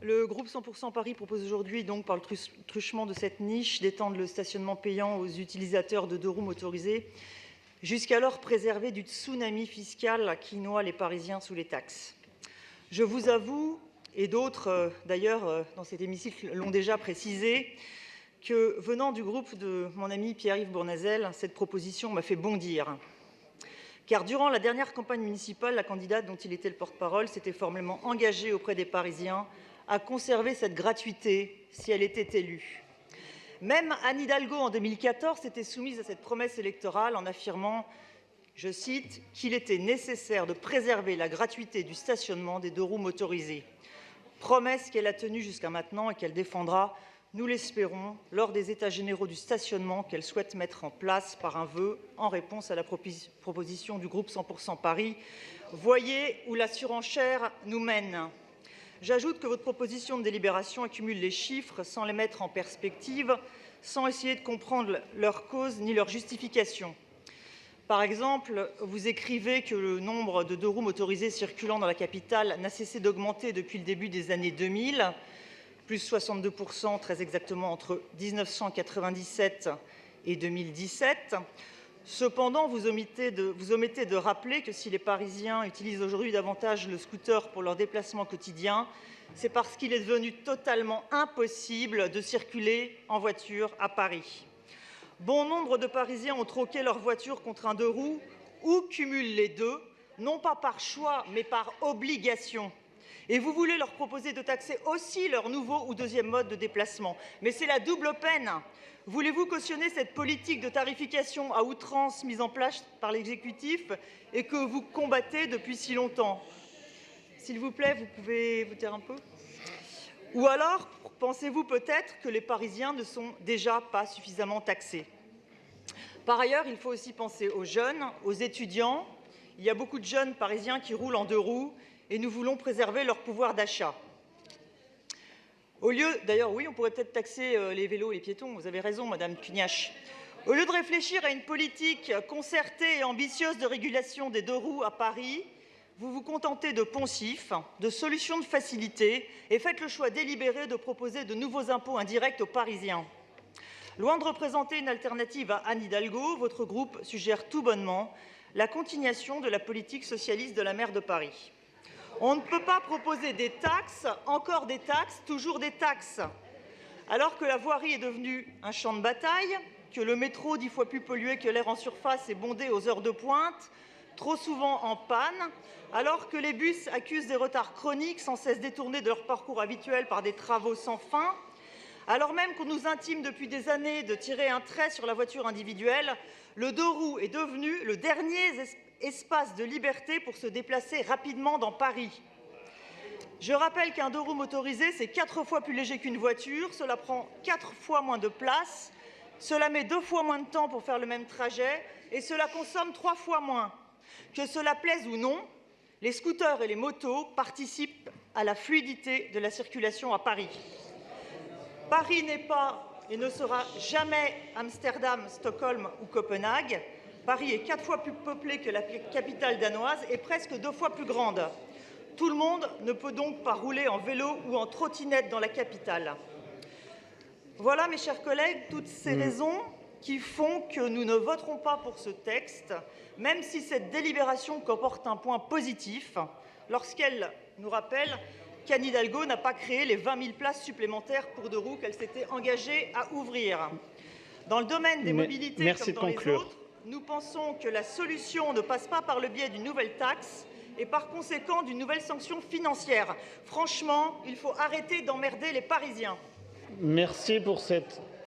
Le groupe 100% Paris propose aujourd'hui, donc, par le truchement de cette niche, d'étendre le stationnement payant aux utilisateurs de 2 roues motorisés, jusqu'alors préservés du tsunami fiscal qui noie les Parisiens sous les taxes. Je vous avoue, et d'autres d'ailleurs dans cet hémicycle l'ont déjà précisé, que venant du groupe de mon ami Pierre-Yves Bournazel, cette proposition m'a fait bondir. Car durant la dernière campagne municipale, la candidate dont il était le porte-parole s'était formellement engagée auprès des Parisiens à conserver cette gratuité si elle était élue. Même Anne Hidalgo, en 2014, s'était soumise à cette promesse électorale en affirmant, je cite, « qu'il était nécessaire de préserver la gratuité du stationnement des 2 roues motorisées ». Promesse qu'elle a tenue jusqu'à maintenant et qu'elle défendra, nous l'espérons, lors des États généraux du stationnement qu'elle souhaite mettre en place par un vœu en réponse à la proposition du groupe 100% Paris. Voyez où la surenchère nous mène. J'ajoute que votre proposition de délibération accumule les chiffres sans les mettre en perspective, sans essayer de comprendre leur cause ni leur justification. Par exemple, vous écrivez que le nombre de 2 roues motorisées circulant dans la capitale n'a cessé d'augmenter depuis le début des années 2000, plus 62%, très exactement entre 1997 et 2017. Cependant, vous omettez de rappeler que si les Parisiens utilisent aujourd'hui davantage le scooter pour leurs déplacements quotidiens, c'est parce qu'il est devenu totalement impossible de circuler en voiture à Paris. Bon nombre de Parisiens ont troqué leur voiture contre un 2 roues ou cumulent les 2, non pas par choix, mais par obligation. Et vous voulez leur proposer de taxer aussi leur nouveau ou 2e mode de déplacement. Mais c'est la double peine. Voulez-vous cautionner cette politique de tarification à outrance mise en place par l'exécutif et que vous combattez depuis si longtemps? S'il vous plaît, vous pouvez vous taire un peu? Ou alors, pensez-vous peut-être que les Parisiens ne sont déjà pas suffisamment taxés? Par ailleurs, il faut aussi penser aux jeunes, aux étudiants. Il y a beaucoup de jeunes Parisiens qui roulent en 2 roues et nous voulons préserver leur pouvoir d'achat. Au lieu, d'ailleurs, oui, on pourrait peut-être taxer les vélos et les piétons, vous avez raison, Madame Cugnache. Au lieu de réfléchir à une politique concertée et ambitieuse de régulation des 2 roues à Paris, vous vous contentez de poncifs, de solutions de facilité et faites le choix délibéré de proposer de nouveaux impôts indirects aux Parisiens. Loin de représenter une alternative à Anne Hidalgo, votre groupe suggère tout bonnement la continuation de la politique socialiste de la maire de Paris. On ne peut pas proposer des taxes, encore des taxes, toujours des taxes. Alors que la voirie est devenue un champ de bataille, que le métro 10 fois plus pollué que l'air en surface est bondé aux heures de pointe, trop souvent en panne, alors que les bus accusent des retards chroniques sans cesse détournés de leur parcours habituel par des travaux sans fin, alors même qu'on nous intime depuis des années de tirer un trait sur la voiture individuelle, le 2 roues est devenu le dernier espace de liberté pour se déplacer rapidement dans Paris. Je rappelle qu'un 2 roues motorisé, c'est 4 fois plus léger qu'une voiture, cela prend 4 fois moins de place, cela met 2 fois moins de temps pour faire le même trajet et cela consomme 3 fois moins. Que cela plaise ou non, les scooters et les motos participent à la fluidité de la circulation à Paris. Paris n'est pas et ne sera jamais Amsterdam, Stockholm ou Copenhague. Paris est 4 fois plus peuplé que la capitale danoise et presque 2 fois plus grande. Tout le monde ne peut donc pas rouler en vélo ou en trottinette dans la capitale. Voilà, mes chers collègues, toutes ces raisons qui font que nous ne voterons pas pour ce texte, même si cette délibération comporte un point positif, lorsqu'elle nous rappelle qu'Anne Hidalgo n'a pas créé les 20 000 places supplémentaires pour 2 roues qu'elle s'était engagée à ouvrir. Dans le domaine des mobilités comme dans les autres, nous pensons que la solution ne passe pas par le biais d'une nouvelle taxe et par conséquent d'une nouvelle sanction financière. Franchement, il faut arrêter d'emmerder les Parisiens. Merci pour cette